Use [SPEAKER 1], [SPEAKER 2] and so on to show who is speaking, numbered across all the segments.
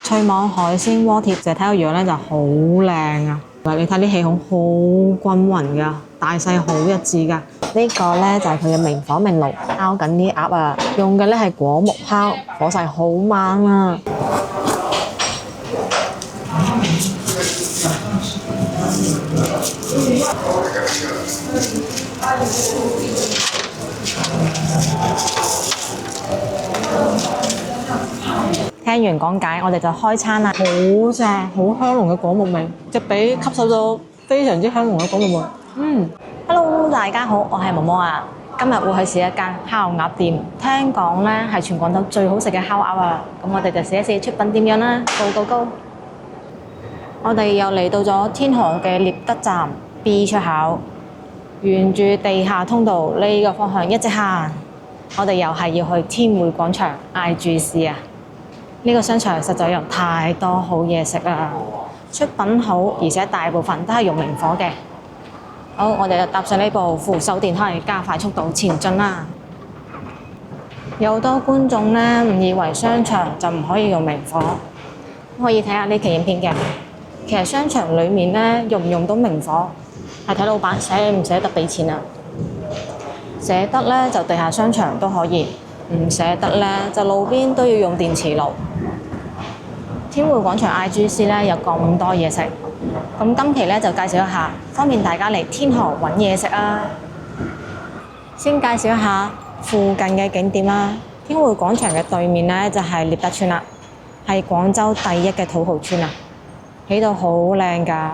[SPEAKER 1] 脆網海鮮鍋貼，就睇個樣咧就好靚啊！你睇啲氣孔好均勻噶，大細好一致噶。呢個咧就係佢嘅明火明爐烤緊啲鴨啊，用嘅咧係果木烤，火勢好猛啊！聽完講解，我哋就開餐啦。好正，好香濃嘅果木味，隻髀吸收咗非常之香濃嘅果木味。Hello， 大家好，我係毛毛啊。今日會去試一間烤鴨店，聽講咧係全廣州最好食嘅烤鴨啊。咁我哋就試一試出品點樣啦。Go！我哋又嚟到咗天河嘅獵德站 B 出口，沿住地下通道呢個方向一直行，我哋又係要去天匯廣場 IGC 啊！呢個商場實在有太多好嘢食啦，出品好，而且大部分都係用明火嘅。好，我哋就搭上呢部扶手電梯，加快速度前進啦。有好多觀眾呢誤以為商場就唔可以用明火，可以睇下呢期影片嘅。其實商場裡面呢用唔用到明火，係睇老闆捨唔捨得俾錢啊。捨得呢就地下商場都可以，唔捨得呢就路邊都要用電磁爐。天匯廣場 IGC 咧有咁多嘢食，咁今期咧就介紹一下，方便大家嚟天河揾嘢食啊！先介紹一下附近嘅景點啦。天匯廣場嘅對面咧就係獵德村啦，係廣州第一嘅土豪村啊，起到好靚㗎。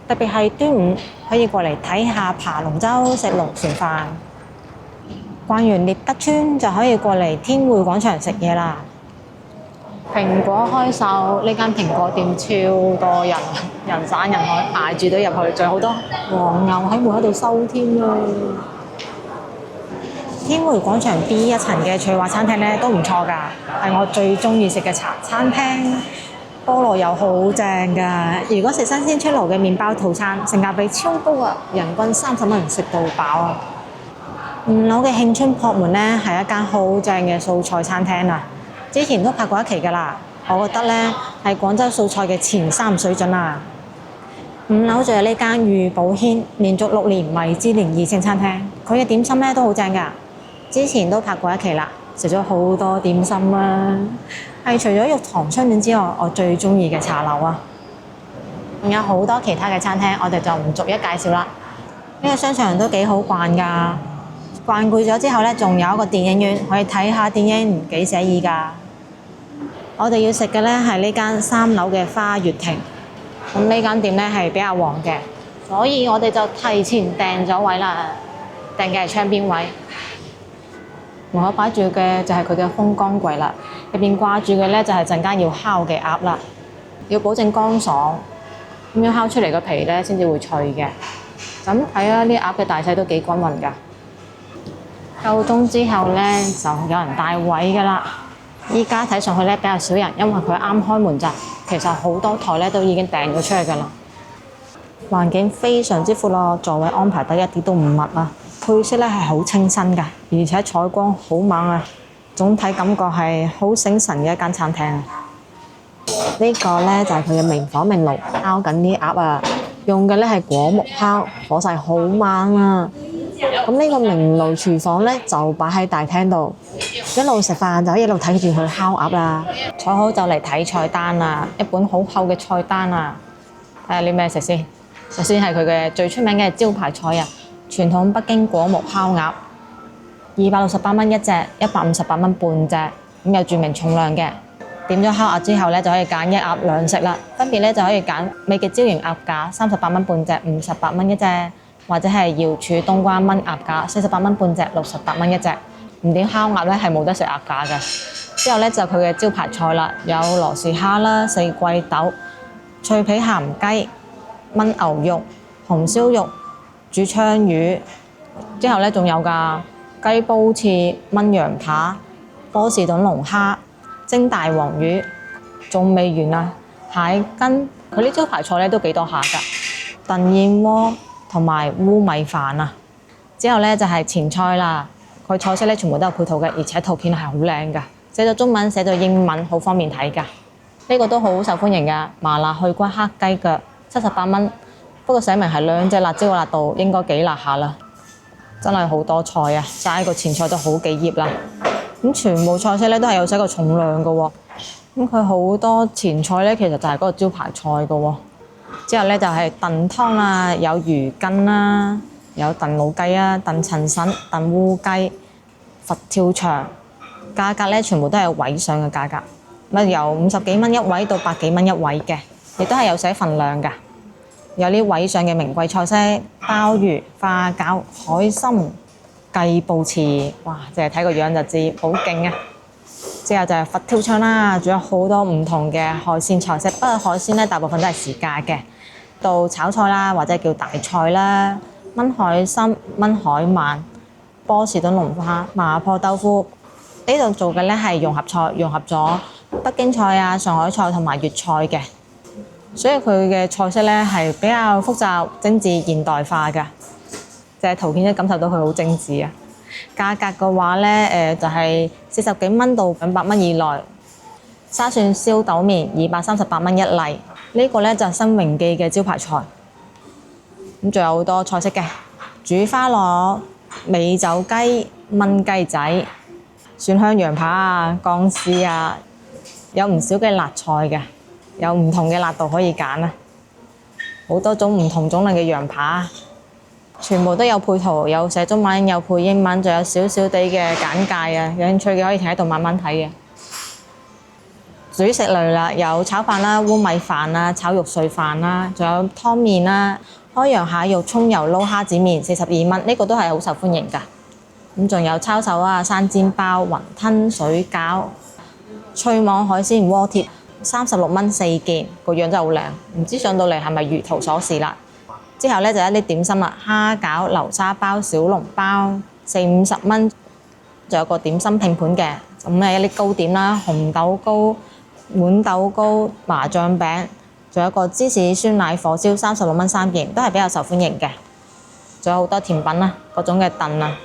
[SPEAKER 1] 特別係端午可以過嚟睇下爬龍舟、食龍船飯。逛完獵德村就可以過嚟天匯廣場食嘢啦。蘋果開售，呢間蘋果店超多人，人山人海，捱住都入去，仲有好多黃牛喺門口度收添啊！天匯廣場 B 一層嘅翠華餐廳咧都唔錯㗎，係我最中意食嘅茶餐廳，菠蘿油好正㗎。如果食新鮮出爐嘅麵包套餐，性價比超高啊，人均30蚊食到飽啊！5樓嘅慶春撲門咧係一間好正嘅素菜餐廳啊！之前都拍過一期㗎啦，我覺得咧係廣州素菜嘅前3水準啊！5樓仲有呢間御寶軒，連續6年米芝蓮2星餐廳，佢嘅點心咧都好正㗎。之前都拍過一期啦，食咗好多點心啊，係除咗玉堂春卷之外，我最中意嘅茶樓啊！仲有好多其他嘅餐廳，我哋就唔逐一介紹啦。呢個商場都幾好逛㗎。逛攰咗之後咧，仲有一個電影院可以睇下電影，幾寫意㗎。我哋要食嘅咧係呢間3樓嘅花月亭，咁呢間店咧係比較旺嘅，所以我哋就提前訂咗位啦。訂嘅係窗邊位，門口擺住嘅就係佢嘅風乾櫃啦，入邊掛住嘅咧就係陣間要烤嘅鴨啦，要保證乾爽，咁樣烤出嚟個皮咧先至會脆嘅。咁睇下呢鴨嘅大細都幾均勻㗎。夠鐘之後咧，就有人帶位㗎啦。依家睇上去咧比較少人，因為佢啱開門咋。其實好多台咧都已經訂咗出去㗎啦。環境非常之闊咯，座位安排得一啲都唔密啊。配色咧係好清新㗎，而且採光好猛啊。總體感覺係好醒神嘅一間餐廳。呢個咧就係佢嘅明火明爐烤緊啲鴨啊，用嘅咧係果木烤，火勢好猛啊。咁呢個明爐廚房咧就擺喺大廳度，一路食飯就一路睇住佢烤鴨啦。坐好就嚟睇菜單啦，一本好厚嘅菜單啊！睇下啲咩食先。首先係佢嘅最出名嘅招牌菜啊，傳統北京果木烤鴨，268蚊一隻，158蚊半隻，咁有註明重量嘅。點咗烤鴨之後咧，就可以揀1鴨2食啦，分別咧就可以揀美極椒鹽鴨架38蚊半隻，58蚊一隻。或者係瑤柱冬瓜炆鴨架，48蚊半隻，68蚊一隻。唔點烤鴨咧係冇得食鴨架嘅。之後咧就佢嘅招牌菜啦，有羅氏蝦啦、四季豆、脆皮鹹雞、炆牛肉、紅燒肉、煮鯧魚。之後咧仲有㗎雞煲翅、炆羊扒、波士頓龍蝦、蒸大黃魚，仲未完啊！蟹羹，佢啲招牌菜咧都幾多下㗎，燉燕窩。同埋烏米飯啊，之後咧就係前菜啦。佢菜式咧全部都有配圖嘅，而且圖片係好靚㗎，寫咗中文寫咗英文，好方便睇㗎。呢個都好受歡迎㗎，麻辣去骨黑雞腳78蚊，不過寫明係2隻辣椒嘅辣度，應該幾辣下啦。真係好多菜啊，齋個前菜都好幾頁啦。咁全部菜式咧都係有寫個重量嘅喎。咁佢好多前菜咧，其實就係嗰個招牌菜嘅喎。之後咧就係燉湯啦，有魚筋啦，有燉老雞啊、燉陳腎、燉烏雞、佛跳牆，價格咧全部都係位上嘅價格，咁由50幾蚊一位到100幾蚊一位嘅，亦都係有寫份量㗎。有啲位上嘅名貴菜式，鮑魚、花膠、海參、雞布翅，哇！淨係睇個樣就知好勁啊！之後就係佛跳牆啦，仲有好多唔同嘅海鮮菜式，不過海鮮咧大部分都係時價嘅。到炒菜啦，或者叫大菜啦，炆海參、炆海鰻、波士頓龍蝦、麻婆豆腐。呢度做嘅咧係融合菜，融合咗北京菜啊、上海菜同埋粵菜嘅。所以佢嘅菜式咧係比較複雜、精緻、現代化㗎，就係圖片都感受到佢好精緻啊！價格嘅話咧，就係40幾蚊到200蚊以內。沙蒜燒豆麵238蚊一例，呢個咧就係新榮記嘅招牌菜。咁仲有好多菜式嘅，煮花螺、美酒雞、燜雞仔、蒜香羊扒啊、鋼絲啊，有唔少嘅辣菜嘅。有唔同嘅辣度可以揀啊，好多種唔同種類嘅羊扒，全部都有配圖，有寫中文，有配英文，仲有少少地嘅簡介啊。有興趣嘅可以停喺度慢慢睇嘅。主食類啦，有炒飯啦、烏米飯啦、炒肉碎飯啦，仲有湯麵啦、開陽蟹肉葱油撈蝦子麵42蚊，呢個都係好受歡迎㗎。咁仲有抄手啊、生煎包、雲吞水餃、脆網海鮮鍋貼。36蚊4件，個樣真係好靚，唔知上到嚟係咪如圖所示啦。之後咧就一啲點心啦，蝦餃、流沙包、小籠包，40-50蚊。仲有個點心拼盤嘅，咁一啲糕點啦，紅豆糕、豌豆糕、麻醬餅，仲有個芝士酸奶火燒36蚊3件，都係比較受歡迎嘅。仲有好多甜品啦，各種嘅燉啊。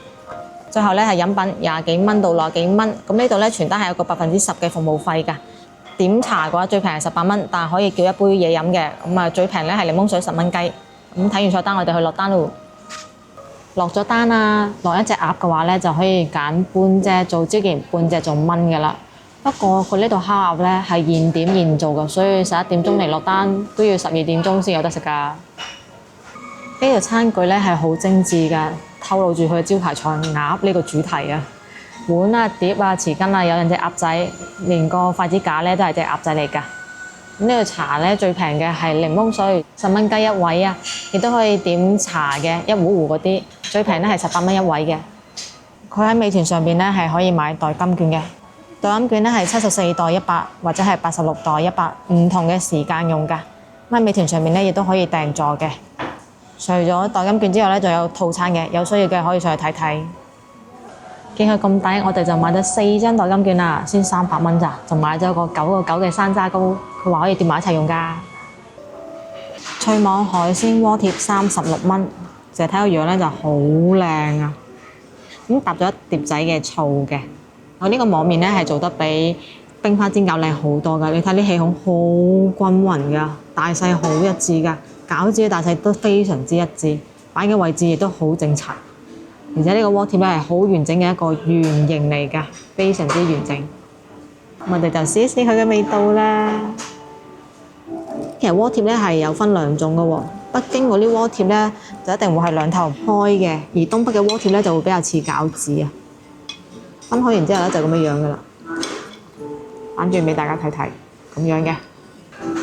[SPEAKER 1] 最後咧係飲品20幾蚊到60幾蚊，咁呢度咧全單係有個10%嘅服務費㗎。點茶嘅話最平係18蚊，但係可以叫一杯嘢飲嘅。咁啊最平咧係檸檬水10蚊雞。咁睇完菜單，我哋去落單咯。落咗單啊，落一隻鴨嘅話咧就可以揀半隻做椒鹽，半隻做炆嘅啦。不過佢呢度蝦鴨咧係現點現做嘅，所以11點鐘嚟落單都要12點鐘先有得食㗎。呢度餐具咧係好精緻㗎，透露住佢嘅招牌菜鴨呢個主題啊。碗啊、碟啊、匙羹啊，有兩隻鴨仔，連個筷子架咧都係隻鴨仔嚟㗎。咁呢個茶咧最平嘅係檸檬水10蚊雞一位啊，亦都可以點茶嘅一壺壺嗰啲，最平咧係18蚊一位嘅。佢喺美團上邊咧係可以買代金券嘅，代金券咧係74袋100或者係86袋100，唔同嘅時間用㗎。咁喺美團上面咧亦都可以訂座嘅。除咗代金券之外咧，仲有套餐嘅，有需要嘅可以上去睇睇。見佢咁抵，我哋就買咗4張代金券啦，先300蚊咋，仲買咗個9個9嘅山楂糕，佢話可以疊埋一齊用㗎。脆網海鮮鍋貼36蚊，淨係睇個樣咧就好靚啊！咁搭咗一碟仔嘅醋嘅，我呢個網面咧係做得比冰花煎餃靚好多㗎。你睇啲氣孔好均勻㗎，大細好一致㗎，餃子嘅大細都非常之一致，擺嘅位置亦都好正齊。而且呢個鍋貼咧係好完整嘅一個圓形嚟㗎，非常之完整。我哋就試一試佢嘅味道啦。其實鍋貼咧係有分2種嘅喎，北京嗰啲鍋貼咧就一定會係兩頭開嘅，而東北嘅鍋貼咧就會比較似餃子啊。分開完之後咧就咁樣樣㗎啦，反轉俾大家睇睇，咁樣嘅。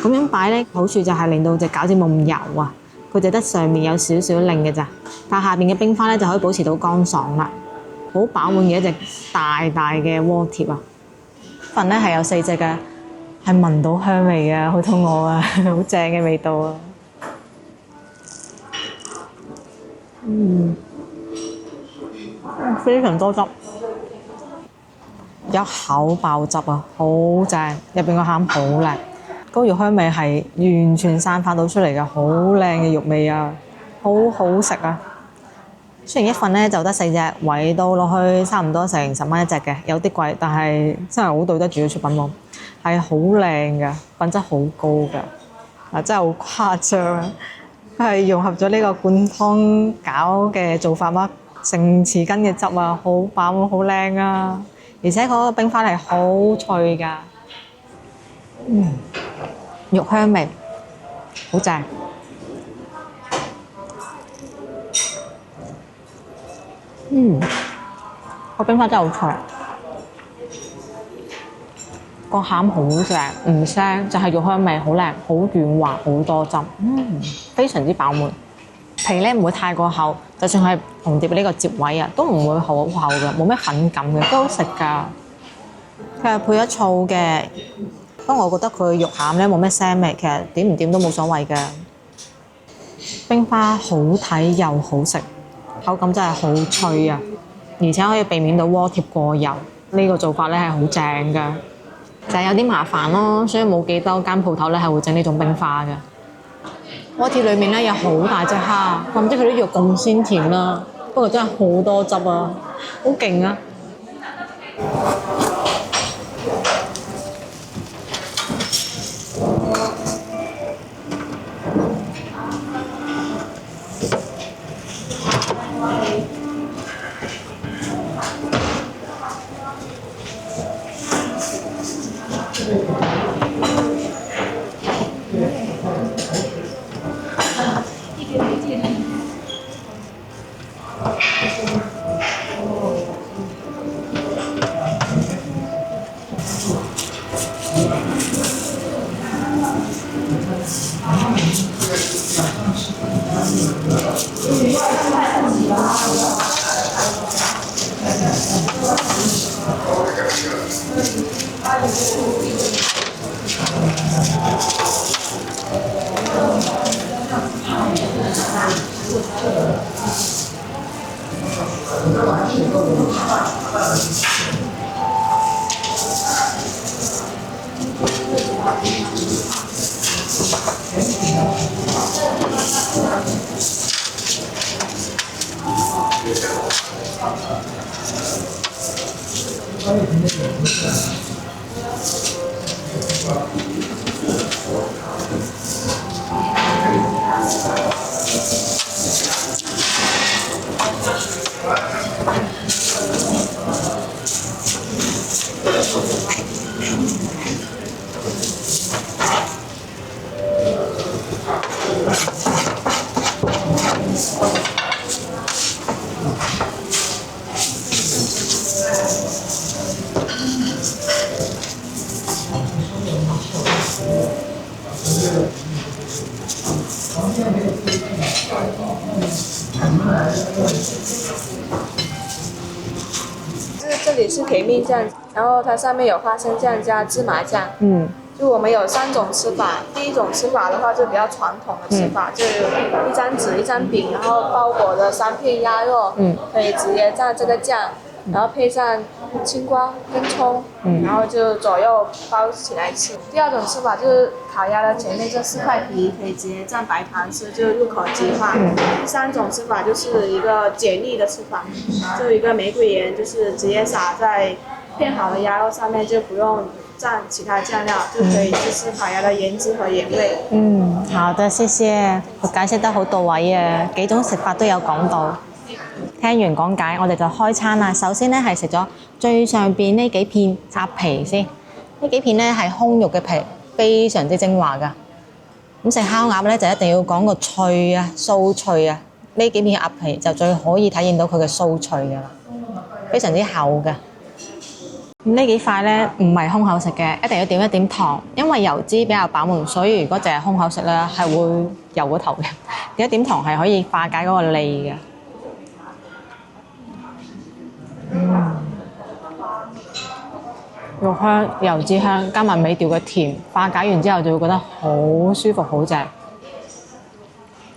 [SPEAKER 1] 咁樣擺咧好處就係令到隻餃子冇咁油啊。佢就得上面有少少令嘅咋，但下邊嘅冰花咧就可以保持到乾爽啦。好飽滿嘅一隻大大嘅鍋貼啊！份咧係有4隻嘅，係聞到香味嘅，好肚餓啊，好正嘅味道啊！非常多汁，一口爆汁啊，好正！入邊個餡好靚。嗰肉香味係完全散發到出嚟嘅，好靚嘅肉味啊，好好食啊！雖然一份咧就得4隻，圍到落去差唔多成10蚊一隻嘅，有啲貴，但係真係好對得住嘅出品喎，係好靚嘅，品質好高嘅，真係好誇張啊！佢係融合咗呢個灌湯餃嘅做法嗎？成匙羹嘅汁啊，好飽好靚啊！而且嗰個冰花係好脆㗎，肉香味，好正。個冰花真係好脆，個餡好正，唔腥，就係肉香味，好靚，好軟滑，好多汁，非常之飽滿。皮咧唔會太過厚，就算係紅碟呢個接位啊，都唔會好厚嘅，冇咩粉感嘅，都好食㗎。佢係配咗醋嘅，不過我覺得佢肉餡咧冇咩腥味，其實點唔點都冇所謂嘅。冰花好睇又好食，口感真係好脆啊！而且可以避免到鍋貼過油，呢個做法咧係好正㗎，就係有啲麻煩咯，所以冇幾多間鋪頭咧係會整呢種冰花嘅。鍋貼裡面咧有好大隻蝦，我唔知佢啲肉咁鮮甜啦，不過真係好多汁啊，好勁啊！
[SPEAKER 2] 这里是甜面酱，然后它上面有花生酱加芝麻酱。就我们有3种吃法，第一种吃法的话就比较传统的吃法，就一张纸一张饼，然后包裹着3片鸭肉，可以直接蘸这个酱，然后配上青瓜跟葱，然后就左右包起来吃。第二种吃法就是烤鸭的前面这4块皮可以直接蘸白糖吃，就入口即化。第3种吃法就是一个简易的吃法，就一个玫瑰盐，就是直接撒在片好的鸭肉上面，就不用蘸其他醬料，就可以吃烤鴨嘅鹽汁和鹽味。
[SPEAKER 1] 好的，謝謝，佢解釋得好到位啊，幾種食法都有講到。聽完講解，我哋就開餐啦。首先咧係食咗最上邊呢幾片鴨皮先，呢幾片咧係胸肉嘅皮，非常之精華㗎。咁食烤鴨咧就一定要講個脆啊、酥脆啊，呢幾片鴨皮就最可以體現到佢嘅酥脆㗎啦，非常之厚㗎。呢幾塊咧唔係空口食嘅，一定要點一點糖，因為油脂比較飽滿，所以如果淨係空口食咧係會油個頭嘅。點一點糖係可以化解嗰個膩嘅。肉香、油脂香，加埋尾調嘅甜，化解完之後就會覺得好舒服、好正。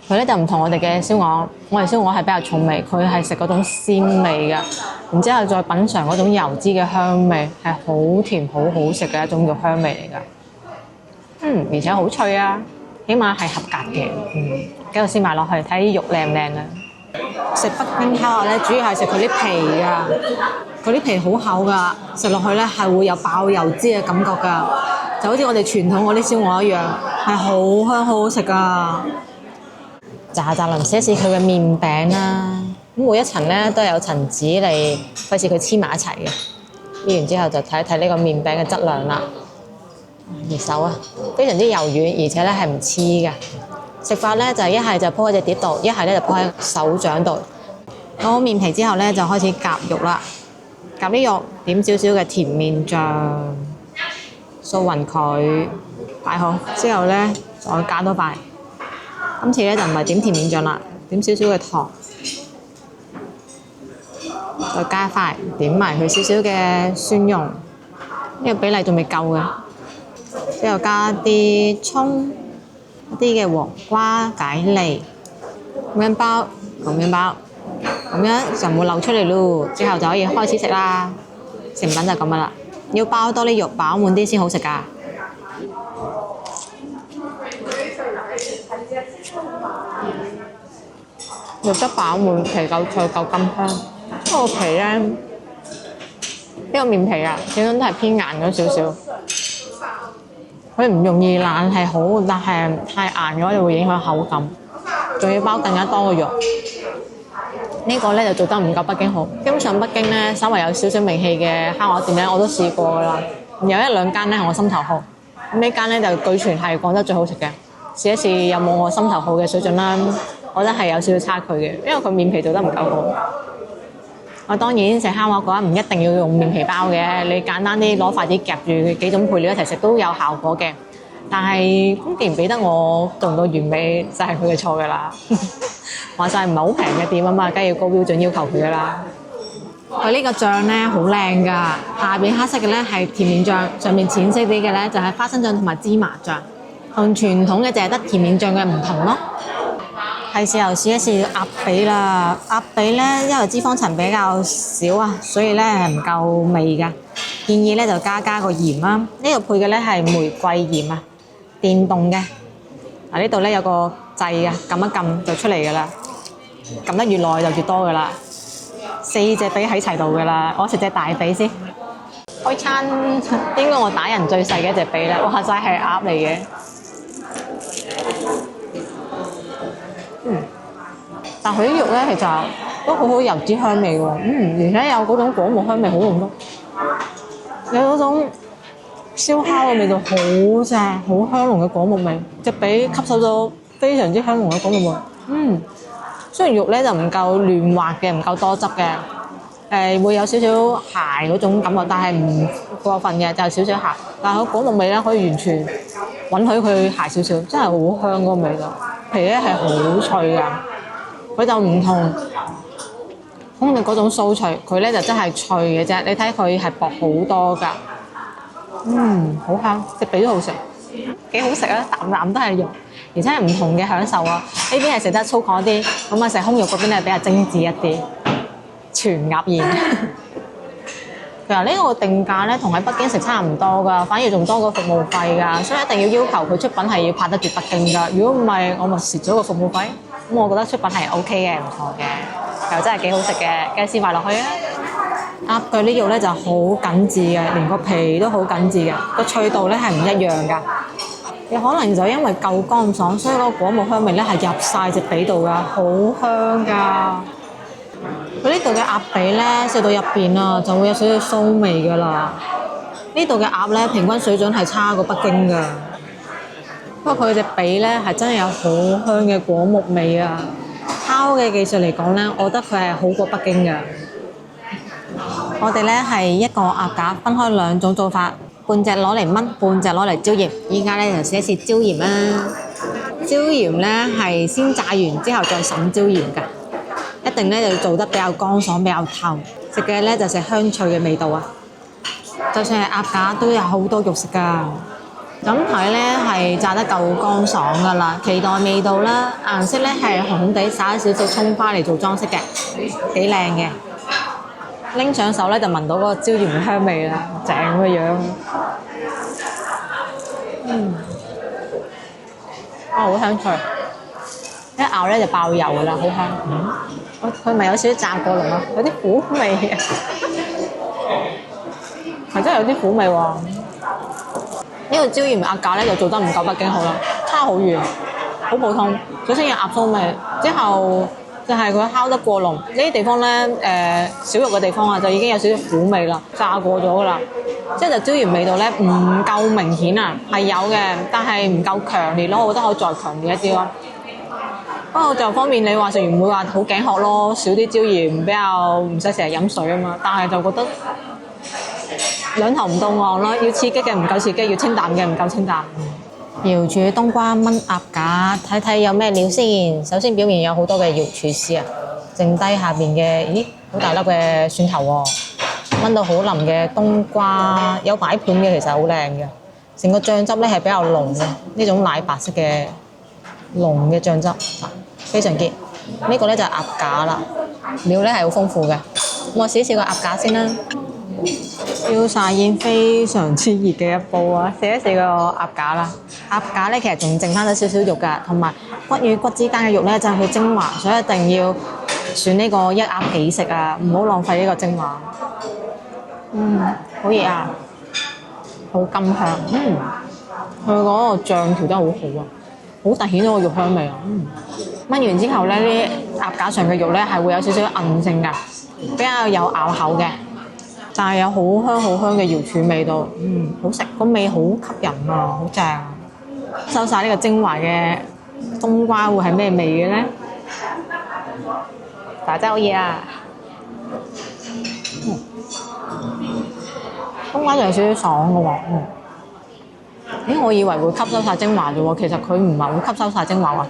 [SPEAKER 1] 佢咧就唔同我哋嘅燒鵝，我哋燒鵝係比較重味，佢係食嗰種鮮味嘅，然之後再品嚐嗰種油脂嘅香味，係好甜好好食嘅一種肉香味嚟㗎。而且好脆啊，起碼係合格嘅。繼續先埋落去睇啲肉靚唔靚啊！食北京烤鴨咧，主要係食佢啲皮啊，佢啲皮好厚㗎，食落去咧係會有爆油脂嘅感覺㗎，就好似我哋傳統嗰啲燒鵝一樣，係好香好好食㗎。炸林試一試佢嘅麵餅啦，咁每一層咧都有層紙嚟，費事佢黐埋一齊嘅。搣完之後就睇一睇呢個麵餅嘅質量啦。熱手啊，非常之柔軟，而且咧係唔黐嘅。食法咧就一係就鋪喺隻碟度，一係咧就鋪喺手掌度。攞好面皮之後咧，就開始夾肉啦。夾啲肉，點少少嘅甜麵醬，掃勻佢，擺好之後咧，再加多塊。今次咧就唔係點甜麵醬啦，點少少嘅糖，再加塊，點埋佢少少嘅蒜蓉，呢個比例仲未夠嘅。之後加啲葱，一啲嘅黃瓜、解梨，咁樣包，咁樣包，咁樣就唔會漏出嚟咯。之後就可以開始食啦。成品就咁噶啦，要包多啲肉，飽滿啲先好食㗎。肉質飽滿，皮夠脆夠甘香。不過皮咧，呢個麵皮啊，始終都係偏硬咗少少。佢唔容易爛係好，但係太硬嘅話就會影響口感。仲要包更加多嘅肉，呢個咧就做得唔夠北京好。基本上北京咧稍為有少少名氣嘅烤鴨店咧，我都試過㗎啦。有一兩間咧係我心頭好，咁呢間咧就據傳係廣州最好食嘅。試一試有冇我心頭好嘅水準啦。我覺得係有少少差距嘅，因為佢麵皮做得唔夠好。我當然食烤鴨嘅話唔一定要用麵皮包嘅，你簡單啲攞筷子夾住幾種配料一齊食都有效果嘅。但係咁既然俾得我做唔到完美，就係佢嘅錯㗎啦。話晒唔係好平嘅店啊嘛，梗係要高標準要求佢㗎啦。佢呢個醬咧好靚㗎，下邊黑色嘅咧係甜麵醬，上面淺色啲嘅咧就係花生醬同埋芝麻醬，同傳統嘅淨係得甜麵醬嘅唔同咯。係時候試一試鴨髀啦，鴨髀咧因為脂肪層比較少啊，所以咧係唔夠味㗎。建議咧就加個鹽啦，呢度配嘅咧係玫瑰鹽啊，電動嘅。嗱呢度咧有個掣嘅，撳一撳就出嚟㗎啦，撳得越耐就越多㗎啦。4隻髀喺齊度㗎啦，我食隻大髀先。開餐應該我打人最細嘅一隻髀啦，哇！真係鴨嚟嘅。但佢啲肉咧其實都好好油脂香味喎，而且有嗰種果木香味好濃郁，有嗰種燒烤嘅味道好正，好香濃嘅果木味，隻髀吸收咗非常之香濃嘅果木味。雖然肉咧就唔夠嫩滑嘅，唔夠多汁嘅，會有少少鹹嗰種感覺，但係唔過分嘅，就係少少鹹。但係佢果木味咧可以完全允許佢鹹少少，真係好香嗰個味道。皮咧係好脆㗎。佢就唔同空嘅嗰種酥脆，佢咧就真係脆嘅啫。你睇佢係薄好多㗎，好香，隻髀都好食，幾好食啊！啖啖都係肉，而且係唔同嘅享受啊！呢邊係食得粗獷啲，咁啊食胸肉嗰邊咧比較精緻一啲，全鴨宴。其實呢個定價咧同喺北京食差唔多㗎，反而仲多過服務費㗎，所以一定要求佢出品係要拍得住北京㗎。如果唔係，我咪蝕咗個服務費。咁我覺得出品係 OK 嘅，唔錯嘅，又真係幾好食嘅，繼續試埋落去啊！鴨腳啲肉咧就好緊緻嘅，連個皮都好緊緻嘅，個脆度咧係唔一樣㗎。有可能就因為夠乾爽，所以嗰個果木香味咧係入晒隻髀度㗎，好香㗎。佢呢度嘅鴨髀咧食到入邊啊，就會有少少酥味㗎啦。呢度嘅鴨咧平均水準係差過北京㗎。不過佢隻髀咧係真係有好香嘅果木味啊！烤嘅技術嚟講咧，我覺得佢係好過北京嘅。我哋咧係一個鴨架分開兩種做法，半隻攞嚟燜，半隻攞嚟椒鹽。依家咧就試一試椒鹽啦。椒鹽咧係先炸完之後再滲椒鹽㗎，一定咧就做得比較乾爽、比較透。食嘅咧就食香脆嘅味道啊！就算係鴨架都有好多肉食㗎。咁睇咧係炸得夠乾爽㗎啦，期待味道啦，顏色咧係紅紅地撒少少葱花嚟做裝飾嘅，幾靚嘅。拎上手咧就聞到嗰個椒鹽嘅香味啦，正咁嘅樣。好香脆，一咬咧就爆油㗎啦，好香。佢咪有少少炸過龍啊，有啲苦味啊，係真係有啲苦味喎。呢個椒鹽鴨架咧就做得唔夠北京好啦，差好遠，好普通。首先有鴨酥味，之後就係佢烤得過濃。呢啲地方咧少肉嘅地方啊，就已經有少少苦味啦，炸過咗噶啦。即係就椒鹽味道咧唔夠明顯啊，係有嘅，但係唔夠強烈咯，我覺得可以再強烈一啲咯。不過就方便你話食完唔會話好頸渴咯，少啲椒鹽比較唔使成日飲水啊嘛。但係就覺得兩頭唔到岸咯，要刺激嘅唔夠刺激，要清淡嘅唔夠清淡。瑤柱冬瓜炆鴨架，睇睇有咩料先。首先表面有好多嘅瑤柱絲啊，剩低下邊嘅，咦好大粒嘅蒜頭喎。炆到好腍嘅冬瓜，有擺盤嘅，其實好靚嘅。成個醬汁咧係比較濃嘅，呢種奶白色嘅濃嘅醬汁，非常結。呢個咧就係鴨架啦，料咧係好豐富嘅。我試一試個鴨架先啦。燒晒煙，非常之熱嘅一煲啊！試一試個鴨架啦。鴨架咧其實仲剩翻咗少少肉㗎，同埋骨與骨之間嘅肉咧就係佢精華，所以一定要選呢個一鴨幾食啊！唔好浪費呢個精華。好熱啊！好甘香。佢嗰個醬調得好好啊，好突顯到個肉香味啊。炆完之後咧，呢鴨架上嘅肉咧係會有少少韌性㗎，比較有咬口嘅。但係有好香嘅瑤柱味道，好食，個味好吸引啊，好正啊！收晒呢個精華嘅冬瓜會係咩味嘅咧？但係真係好熱啊！冬瓜就有少少爽嘅喎，我以為會吸收晒精華啫喎，其實佢唔係好吸收晒精華喎，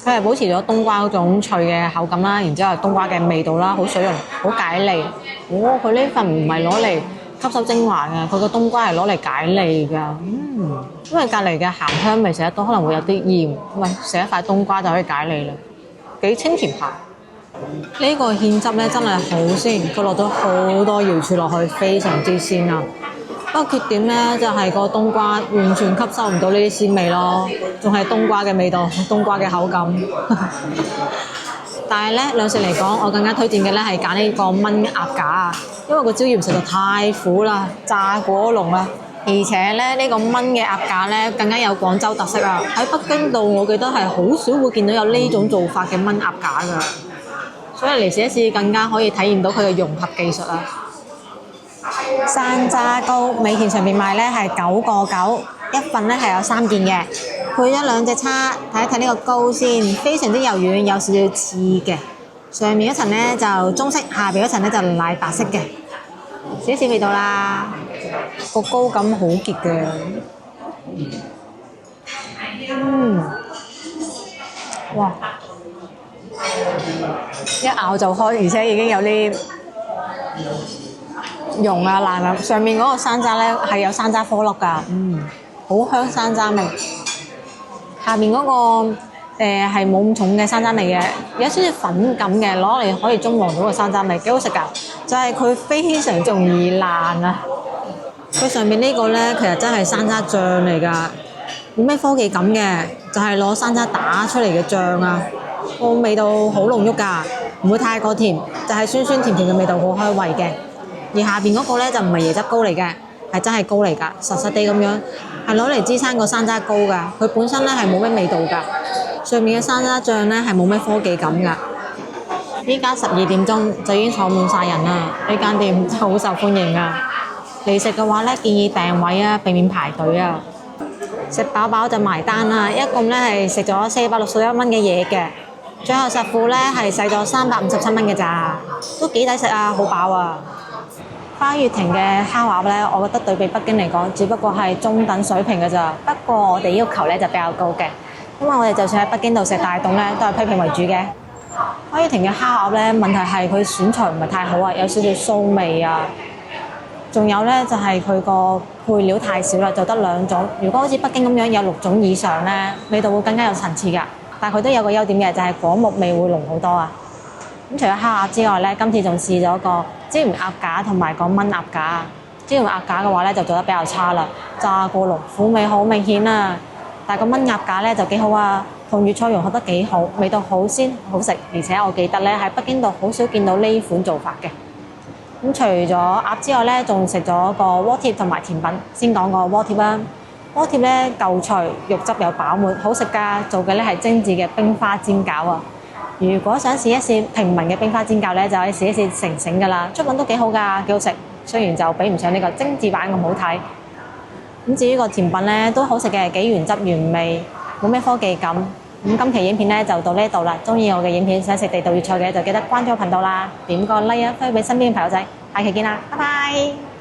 [SPEAKER 1] 佢係保持咗冬瓜嗰種脆嘅口感啦，然之後冬瓜嘅味道啦，好水潤，好解膩。佢呢份唔係攞嚟吸收精華嘅，佢個冬瓜係攞嚟解膩㗎。因為隔離嘅鹹香味食得多，可能會有啲厭，食一塊冬瓜就可以解膩啦，幾清甜下。呢個芡汁咧真係好鮮，佢落咗好多瑤柱落去，非常之鮮啊！不過缺點咧就係個冬瓜完全吸收唔到呢啲鮮味咯，仲係冬瓜嘅味道，冬瓜嘅口感。但係咧兩食嚟講，我更加推薦嘅咧係揀呢個炆鴨架啊，因為個椒鹽實在太苦啦，炸過龍啦，而且咧呢個炆嘅鴨架咧更加有廣州特色啊！喺北京度我記得係好少會見到有呢種做法嘅炆鴨架㗎，所以嚟試一試更加可以體驗到佢嘅融合技術啊！山楂糕，美團上面賣咧係9個9，一份咧係有3件嘅，配咗2隻叉，睇一睇呢個糕先，非常之柔軟，有少少刺嘅，上面一層咧就中式，下邊一層咧就奶白色嘅，試一試味道啦，個糕感好結嘅，哇，一咬就開，而且已經有啲溶啊爛啊，上面嗰個山楂咧係有山楂顆粒㗎，好香山楂味。下面嗰個係冇咁重嘅山楂味嘅，有少少粉感嘅，攞嚟可以中和到個山楂味，幾好食㗎。就係佢非常容易爛啊！佢上面呢個咧其實真係山楂醬嚟㗎，冇咩科技感嘅，就係攞山楂打出嚟嘅醬啊，個味道好濃郁㗎，唔會太過甜，就係酸酸甜甜嘅味道，好開胃嘅。而下邊嗰個咧就唔係椰汁糕嚟嘅，係真係糕嚟㗎，實實地咁樣，係攞嚟支撐個山楂糕㗎。佢本身咧係冇咩味道㗎，上面嘅山楂醬咧係冇咩科技感㗎。依家12點鐘就已經坐滿晒人啦，呢間店好受歡迎啊！嚟食嘅話咧，建議訂位啊，避免排隊啊。食飽飽就埋單啦，一共咧係食咗461蚊嘅嘢嘅，最後實付咧係使咗357蚊嘅咋，都幾抵食啊，好飽啊！花月亭嘅烤鴨咧，我覺得對比北京嚟講，只不過係中等水平嘅咋。不過我哋要求咧就比較高嘅，因為我哋就算喺北京度食大董咧，都係批評為主嘅。花月亭嘅烤鴨咧，問題係佢選材唔係太好啊，有少少臊味啊。仲有咧就係佢個配料太少啦，就得2種。如果好似北京咁樣有6種以上咧，味道會更加有層次㗎。但係佢都有個優點嘅，就係果木味會濃好多啊。咁除咗烤鴨之外咧，今次仲試咗個椒鹽鴨架同埋個炆鴨架。椒鹽鴨架嘅話咧就做得比較差啦，炸過龍，苦味好明顯啊。但係個燜鴨架咧就幾好啊，同粵菜融合得幾好，味道好鮮好食，而且我記得咧喺北京度好少見到呢款做法嘅。咁除咗鴨之外咧，仲食咗個鍋貼同埋甜品。先講個鍋貼啦，鍋貼咧夠脆，肉汁又飽滿，好食㗎。做嘅咧係精緻嘅冰花煎餃啊！如果想試一試平民嘅冰花煎餃咧，就可以試一試成成㗎啦，出品都幾好㗎，幾好食。雖然就比唔上呢個精緻版咁好睇。咁至於個甜品咧都好食嘅，幾原汁原味，冇咩科技感。咁今期影片咧就到呢度啦。中意我嘅影片，想食地道粵菜嘅就記得關注我頻道啦，點個 like 啊，分享俾身邊嘅朋友仔。下期見啦，拜拜。